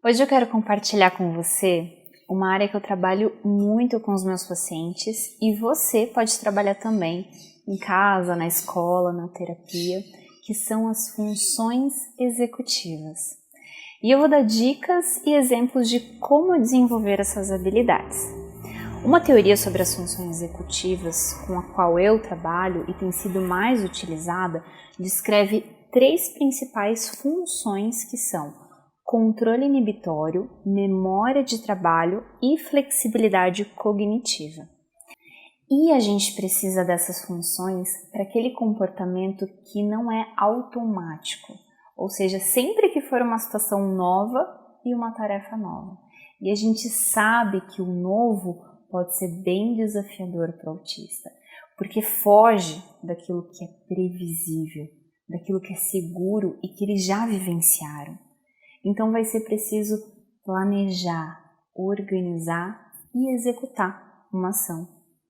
Hoje eu quero compartilhar com você uma área que eu trabalho muito com os meus pacientes e você pode trabalhar também em casa, na escola, na terapia, que são as funções executivas. E eu vou dar dicas e exemplos de como desenvolver essas habilidades. Uma teoria sobre as funções executivas com a qual eu trabalho e tem sido mais utilizada descreve 3 principais funções que são controle inibitório, memória de trabalho e flexibilidade cognitiva. E a gente precisa dessas funções para aquele comportamento que não é automático, ou seja, sempre que for uma situação nova e uma tarefa nova. E a gente sabe que o novo pode ser bem desafiador para o autista, porque foge daquilo que é previsível, daquilo que é seguro e que eles já vivenciaram. Então vai ser preciso planejar, organizar e executar uma ação.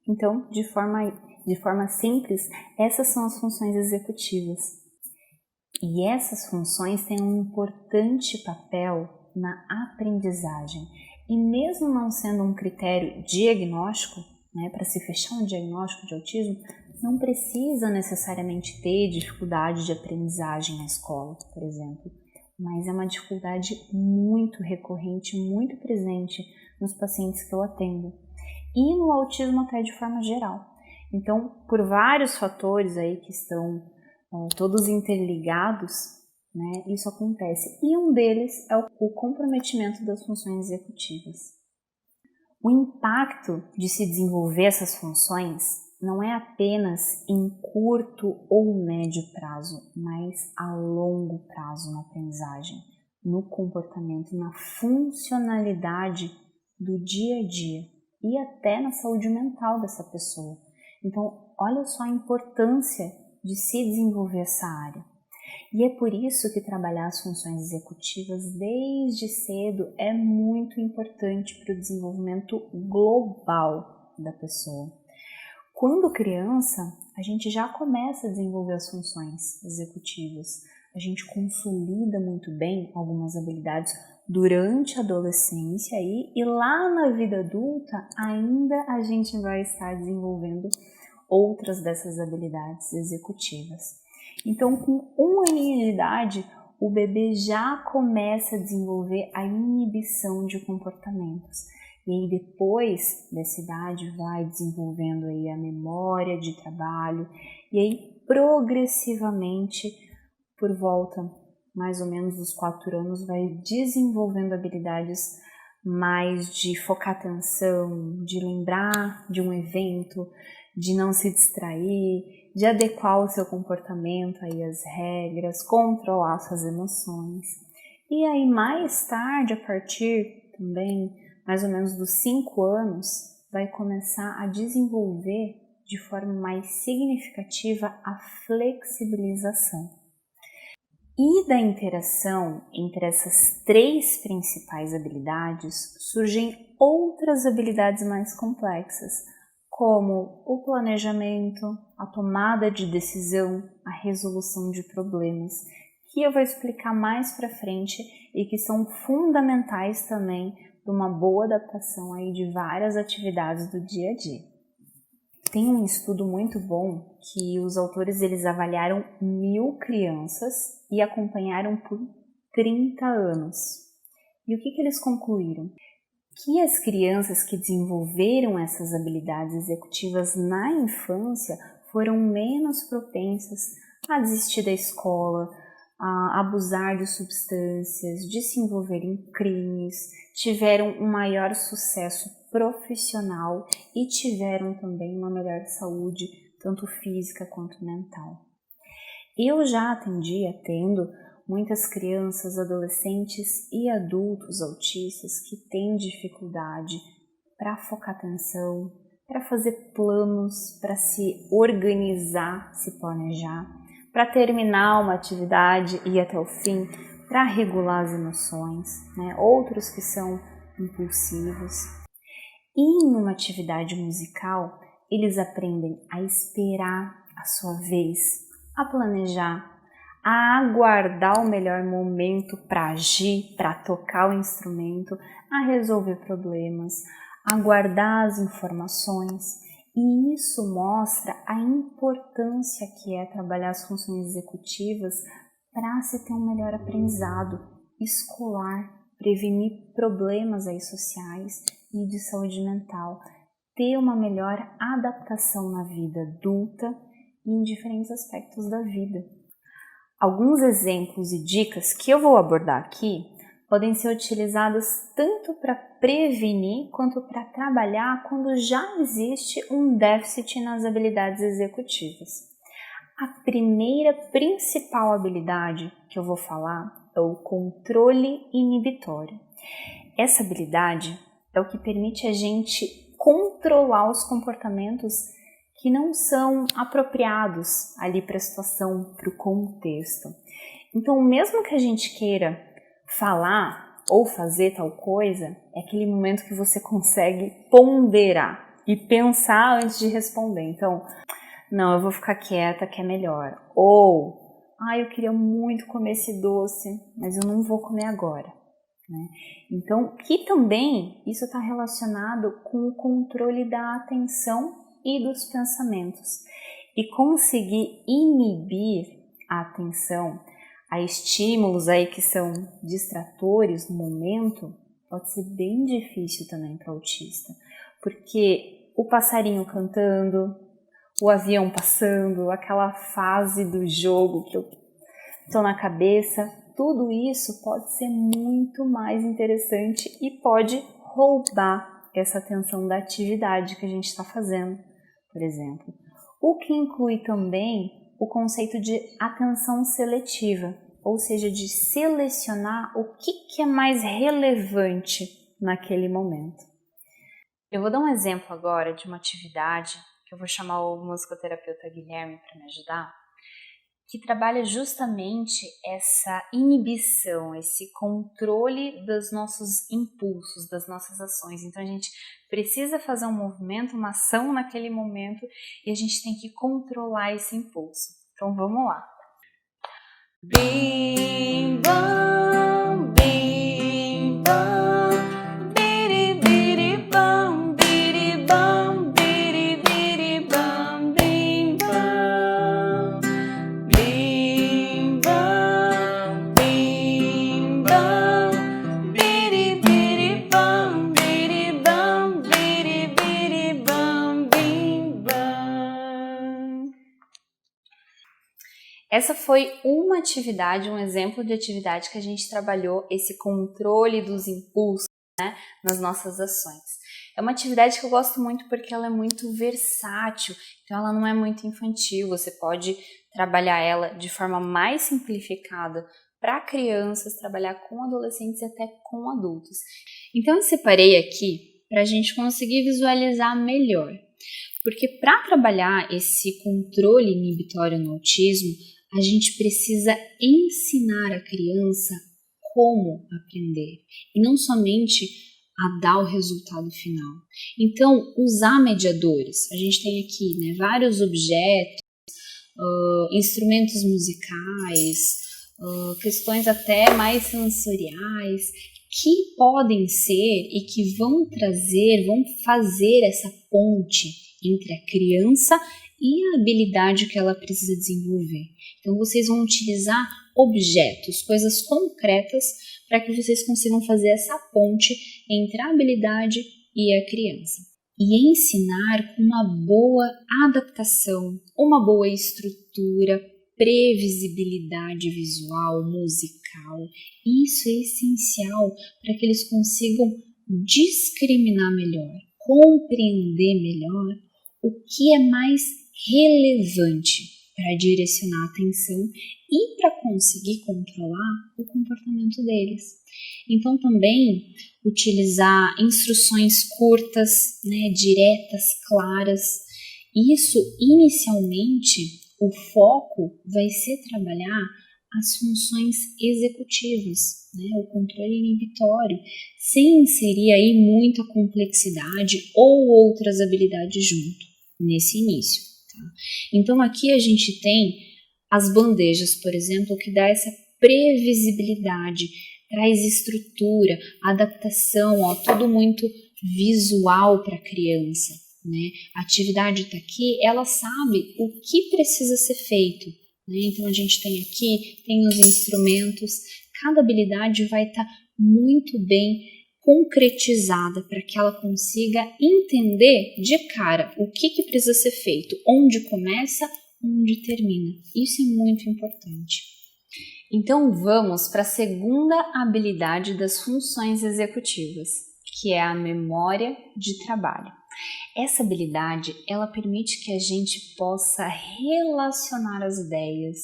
Então, de forma simples, essas são as funções executivas. E essas funções têm um importante papel na aprendizagem. E mesmo não sendo um critério diagnóstico, para se fechar um diagnóstico de autismo, não precisa necessariamente ter dificuldade de aprendizagem na escola, por exemplo. Mas é uma dificuldade muito recorrente, muito presente nos pacientes que eu atendo. E no autismo até de forma geral. Então, por vários fatores aí que estão todos interligados, isso acontece. E um deles é o comprometimento das funções executivas. O impacto de se desenvolver essas funções não é apenas em curto ou médio prazo, mas a longo prazo na aprendizagem, no comportamento, na funcionalidade do dia a dia e até na saúde mental dessa pessoa. Então, olha só a importância de se desenvolver essa área. E é por isso que trabalhar as funções executivas desde cedo é muito importante para o desenvolvimento global da pessoa. Quando criança, a gente já começa a desenvolver as funções executivas. A gente consolida muito bem algumas habilidades durante a adolescência e lá na vida adulta ainda a gente vai estar desenvolvendo outras dessas habilidades executivas. Então, com 1 aninho de idade, o bebê já começa a desenvolver a inibição de comportamentos. E aí depois dessa idade vai desenvolvendo aí a memória de trabalho e aí progressivamente por volta mais ou menos dos 4 anos vai desenvolvendo habilidades mais de focar atenção, de lembrar de um evento, de não se distrair, de adequar o seu comportamento aí às regras, controlar suas emoções. E aí mais tarde, a partir também mais ou menos dos 5 anos, vai começar a desenvolver de forma mais significativa a flexibilização. E da interação entre essas 3 principais habilidades surgem outras habilidades mais complexas, como o planejamento, a tomada de decisão, a resolução de problemas, que eu vou explicar mais para frente e que são fundamentais também para uma boa adaptação aí de várias atividades do dia a dia. Tem um estudo muito bom que os autores eles avaliaram 1.000 crianças e acompanharam por 30 anos. E o que eles concluíram? Que as crianças que desenvolveram essas habilidades executivas na infância foram menos propensas a desistir da escola, a abusar de substâncias, de se envolver em crimes, tiveram um maior sucesso profissional e tiveram também uma melhor saúde, tanto física quanto mental. Eu já atendo muitas crianças, adolescentes e adultos autistas que têm dificuldade para focar atenção, para fazer planos, para se organizar, se planejar, para terminar uma atividade e ir até o fim, para regular as emoções, outros que são impulsivos. E em uma atividade musical, eles aprendem a esperar a sua vez, a planejar, a aguardar o melhor momento para agir, para tocar o instrumento, a resolver problemas, a guardar as informações. E isso mostra a importância que é trabalhar as funções executivas para se ter um melhor aprendizado escolar, prevenir problemas aí sociais e de saúde mental, ter uma melhor adaptação na vida adulta e em diferentes aspectos da vida. Alguns exemplos e dicas que eu vou abordar aqui podem ser utilizadas tanto para prevenir quanto para trabalhar quando já existe um déficit nas habilidades executivas. A primeira principal habilidade que eu vou falar é o controle inibitório. Essa habilidade é o que permite a gente controlar os comportamentos que não são apropriados ali para a situação, para o contexto. Então, mesmo que a gente queira falar ou fazer tal coisa, é aquele momento que você consegue ponderar e pensar antes de responder. Então, não, eu vou ficar quieta que é melhor. Ou, eu queria muito comer esse doce, mas eu não vou comer agora. Né? Então, que também isso está relacionado com o controle da atenção e dos pensamentos. E conseguir inibir a atenção a estímulos aí que são distratores no momento pode ser bem difícil também para o autista. Porque o passarinho cantando, o avião passando, aquela fase do jogo que eu estou na cabeça, tudo isso pode ser muito mais interessante e pode roubar essa atenção da atividade que a gente está fazendo, por exemplo. O que inclui também o conceito de atenção seletiva, ou seja, de selecionar o que é mais relevante naquele momento. Eu vou dar um exemplo agora de uma atividade que eu vou chamar o musicoterapeuta Guilherme para me ajudar, que trabalha justamente essa inibição, esse controle dos nossos impulsos, das nossas ações. Então a gente precisa fazer um movimento, uma ação naquele momento e a gente tem que controlar esse impulso. Então vamos lá. Bim, bam, bim, bam, biri, biri, bam, biri, bam, biri, biri, bam, bim, bam. Bim, bam, bim, bam, biri, biri, bam, biri, bam, biri, biri, bam, bim, bam. Essa foi uma atividade, um exemplo de atividade que a gente trabalhou esse controle dos impulsos, né, nas nossas ações. É uma atividade que eu gosto muito porque ela é muito versátil, então ela não é muito infantil, você pode trabalhar ela de forma mais simplificada para crianças, trabalhar com adolescentes e até com adultos. Então eu separei aqui para a gente conseguir visualizar melhor, porque para trabalhar esse controle inibitório no autismo, a gente precisa ensinar a criança como aprender e não somente a dar o resultado final. Então, usar mediadores. A gente tem aqui, né, vários objetos, instrumentos musicais, questões até mais sensoriais que podem ser e que vão trazer, vão fazer essa ponte entre a criança e a habilidade que ela precisa desenvolver. Então, vocês vão utilizar objetos, coisas concretas, para que vocês consigam fazer essa ponte entre a habilidade e a criança. E ensinar com uma boa adaptação, uma boa estrutura, previsibilidade visual, musical. Isso é essencial para que eles consigam discriminar melhor, compreender melhor o que é mais relevante para direcionar a atenção e para conseguir controlar o comportamento deles. Então também utilizar instruções curtas, né, diretas, claras. Isso inicialmente o foco vai ser trabalhar as funções executivas, né, o controle inibitório, sem inserir aí muita complexidade ou outras habilidades junto nesse início. Tá? Então aqui a gente tem As bandejas, por exemplo, que dá essa previsibilidade, traz estrutura, adaptação, ó, tudo muito visual para a criança, né? A atividade está aqui, ela sabe o que precisa ser feito, né? Então a gente tem aqui, tem os instrumentos, cada habilidade vai estar muito bem concretizada para que ela consiga entender de cara o que precisa ser feito, onde começa, onde termina. Isso é muito importante. Então vamos para a segunda habilidade das funções executivas, que é a memória de trabalho. Essa habilidade, ela permite que a gente possa relacionar as ideias,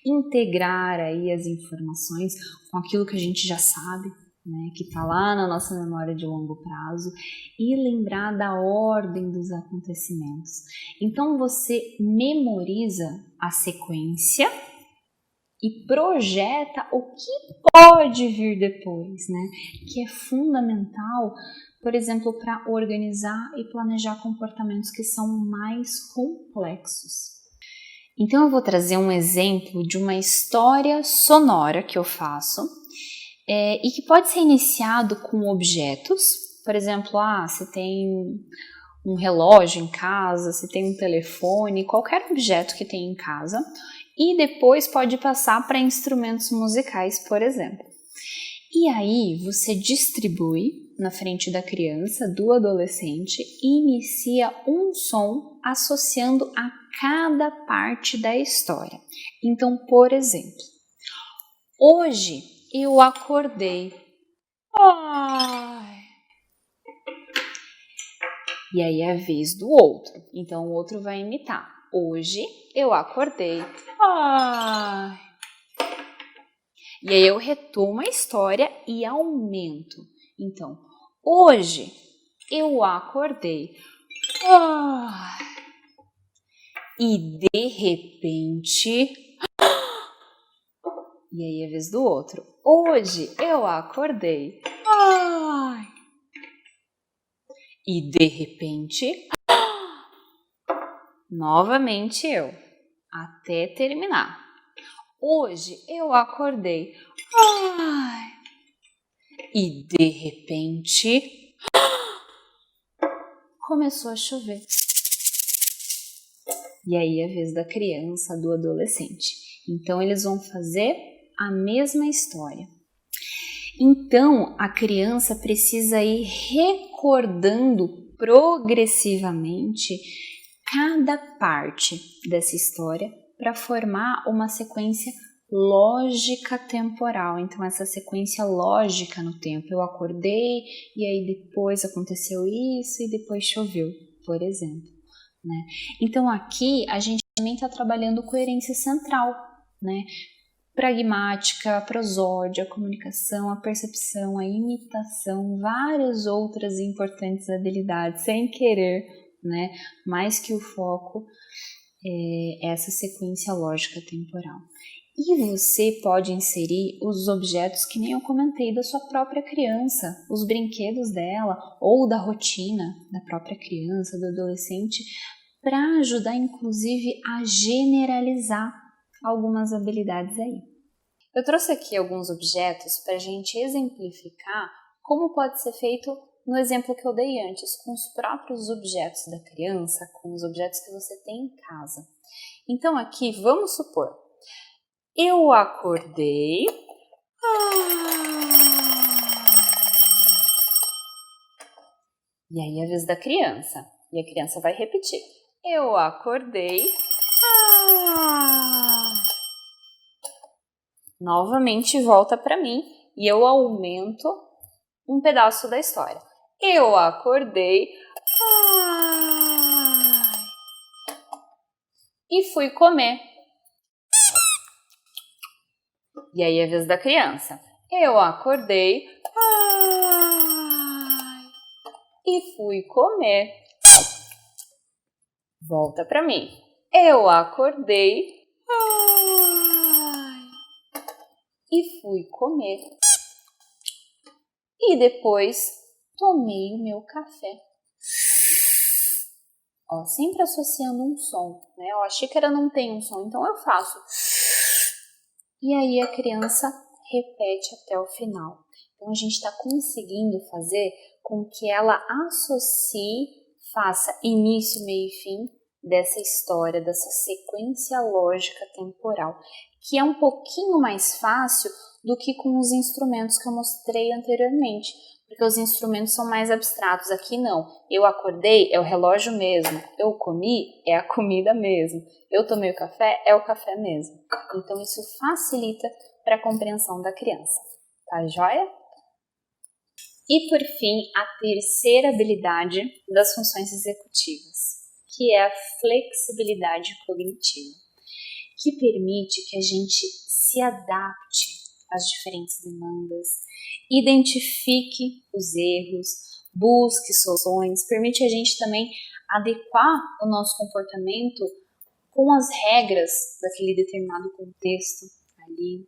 integrar aí as informações com aquilo que a gente já sabe, né, que está lá na nossa memória de longo prazo, e lembrar da ordem dos acontecimentos. Então você memoriza a sequência e projeta o que pode vir depois, né? Que é fundamental, por exemplo, para organizar e planejar comportamentos que são mais complexos. Então eu vou trazer um exemplo de uma história sonora que eu faço e que pode ser iniciado com objetos. Por exemplo, você tem um relógio em casa, você tem um telefone, qualquer objeto que tem em casa, e depois pode passar para instrumentos musicais, por exemplo. E aí você distribui na frente da criança, do adolescente, e inicia um som associando a cada parte da história. Então, por exemplo, hoje eu acordei. Ai. E aí é a vez do outro. Então o outro vai imitar. Hoje eu acordei. Ai. E aí eu retomo a história e aumento. Então, hoje eu acordei. Ai. E de repente... E aí é a vez do outro. Hoje eu acordei. Ai. E de repente... Novamente eu. Até terminar. Hoje eu acordei. Ai. E de repente... Começou a chover. E aí é a vez da criança, do adolescente. Então eles vão fazer a mesma história. Então a criança precisa ir recordando progressivamente cada parte dessa história para formar uma sequência lógica temporal. Então essa sequência lógica no tempo, eu acordei e aí depois aconteceu isso e depois choveu, por exemplo, né? Então aqui a gente também está trabalhando coerência central, né? Pragmática, a prosódia, a comunicação, a percepção, a imitação, várias outras importantes habilidades, sem querer, né? Mais que o foco é essa sequência lógica temporal. E você pode inserir os objetos que nem eu comentei da sua própria criança, os brinquedos dela ou da rotina da própria criança, do adolescente, para ajudar inclusive a generalizar algumas habilidades aí. Eu trouxe aqui alguns objetos para a gente exemplificar como pode ser feito no exemplo que eu dei antes, com os próprios objetos da criança, com os objetos que você tem em casa. Então aqui, vamos supor, eu acordei. E aí é a vez da criança. E a criança vai repetir. Eu acordei. Novamente volta para mim e eu aumento um pedaço da história. Eu acordei. E fui comer. E aí é a vez da criança. Eu acordei. E fui comer. Volta para mim. Eu acordei. E fui comer. E depois tomei o meu café. Ó, sempre associando um som, né? Ó, a xícara não tem um som, então eu faço. E aí a criança repete até o final. Então a gente está conseguindo fazer com que ela associe, faça início, meio e fim dessa história, dessa sequência lógica temporal, que é um pouquinho mais fácil do que com os instrumentos que eu mostrei anteriormente, porque os instrumentos são mais abstratos. Aqui não. Eu acordei, é o relógio mesmo. Eu comi, é a comida mesmo. Eu tomei o café, é o café mesmo. Então isso facilita para a compreensão da criança. Tá joia? E por fim, a terceira habilidade das funções executivas, que é a flexibilidade cognitiva, que permite que a gente se adapte às diferentes demandas, identifique os erros, busque soluções, permite a gente também adequar o nosso comportamento com as regras daquele determinado contexto ali.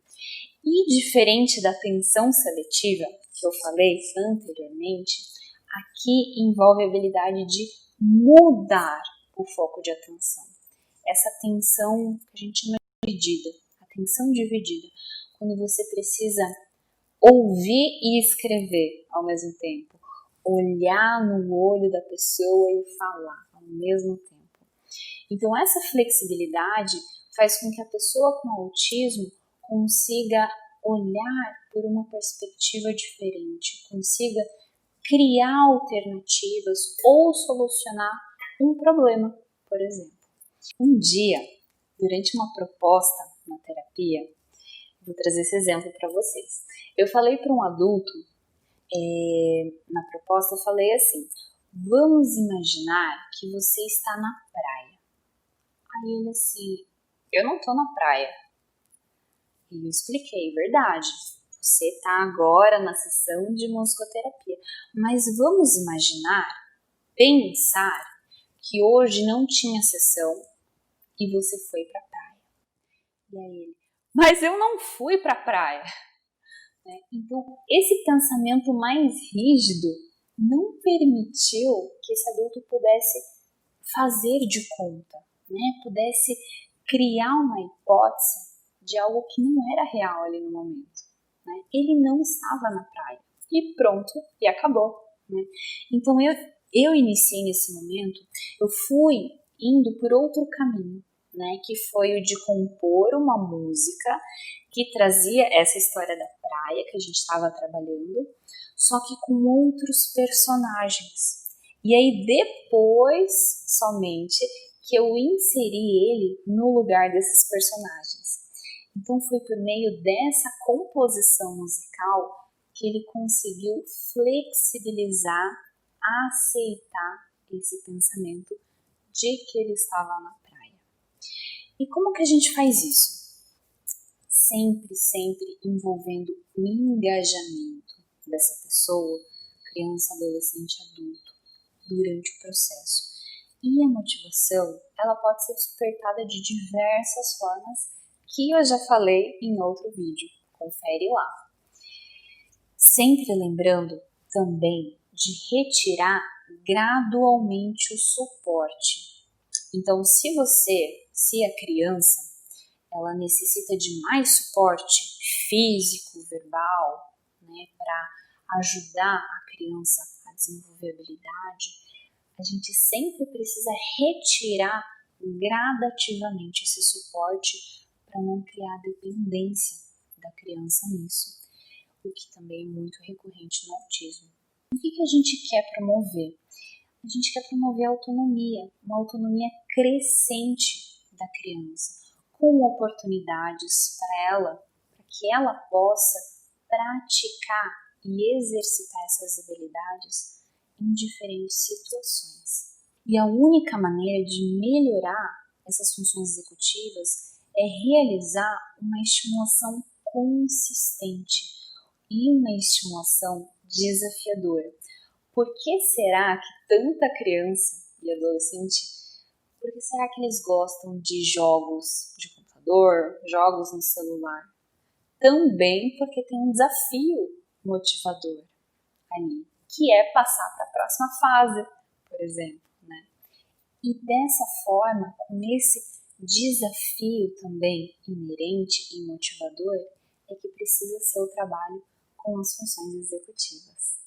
E diferente da atenção seletiva, que eu falei anteriormente, aqui envolve a habilidade de mudar o foco de atenção. Essa atenção que a gente chama de dividida, atenção dividida, quando você precisa ouvir e escrever ao mesmo tempo, olhar no olho da pessoa e falar ao mesmo tempo. Então essa flexibilidade faz com que a pessoa com autismo consiga olhar por uma perspectiva diferente, consiga criar alternativas ou solucionar um problema, por exemplo. Um dia, durante uma proposta na terapia, vou trazer esse exemplo para vocês. Eu falei para um adulto, na proposta eu falei assim, vamos imaginar que você está na praia. Aí ele assim, eu não estou na praia. E eu expliquei, verdade, você está agora na sessão de musicoterapia, mas vamos imaginar, pensar que hoje não tinha sessão e você foi para a praia. E aí ele, mas eu não fui para a praia. Então, esse pensamento mais rígido não permitiu que esse adulto pudesse fazer de conta, né? Pudesse criar uma hipótese de algo que não era real ali no momento. Né? Ele não estava na praia. E pronto, e acabou. Né? Então eu iniciei nesse momento, eu fui indo por outro caminho, né? Que foi o de compor uma música que trazia essa história da praia que a gente estava trabalhando, só que com outros personagens. E aí depois, somente, que eu inseri ele no lugar desses personagens. Então foi por meio dessa composição musical que ele conseguiu flexibilizar, aceitar esse pensamento de que ele estava na praia. E como que a gente faz isso? Sempre envolvendo o engajamento dessa pessoa, criança, adolescente, adulto, durante o processo. E a motivação, ela pode ser despertada de diversas formas que eu já falei em outro vídeo, confere lá. Sempre lembrando também de retirar gradualmente o suporte. Então, se a criança, ela necessita de mais suporte físico, verbal, né, para ajudar a criança a desenvolver habilidade, a gente sempre precisa retirar gradativamente esse suporte para não criar dependência da criança nisso, o que também é muito recorrente no autismo. O que a gente quer promover? A gente quer promover a autonomia, uma autonomia crescente da criança, com oportunidades para ela, para que ela possa praticar e exercitar essas habilidades em diferentes situações. E a única maneira de melhorar essas funções executivas é realizar uma estimulação consistente e uma estimulação desafiadora. Por que será que tanta criança e adolescente, por que será que eles gostam de jogos de computador, jogos no celular? Também porque tem um desafio motivador ali, que é passar para a próxima fase, por exemplo. Né? E dessa forma, com esse desafio também inerente e motivador, é que precisa ser o trabalho com as funções executivas.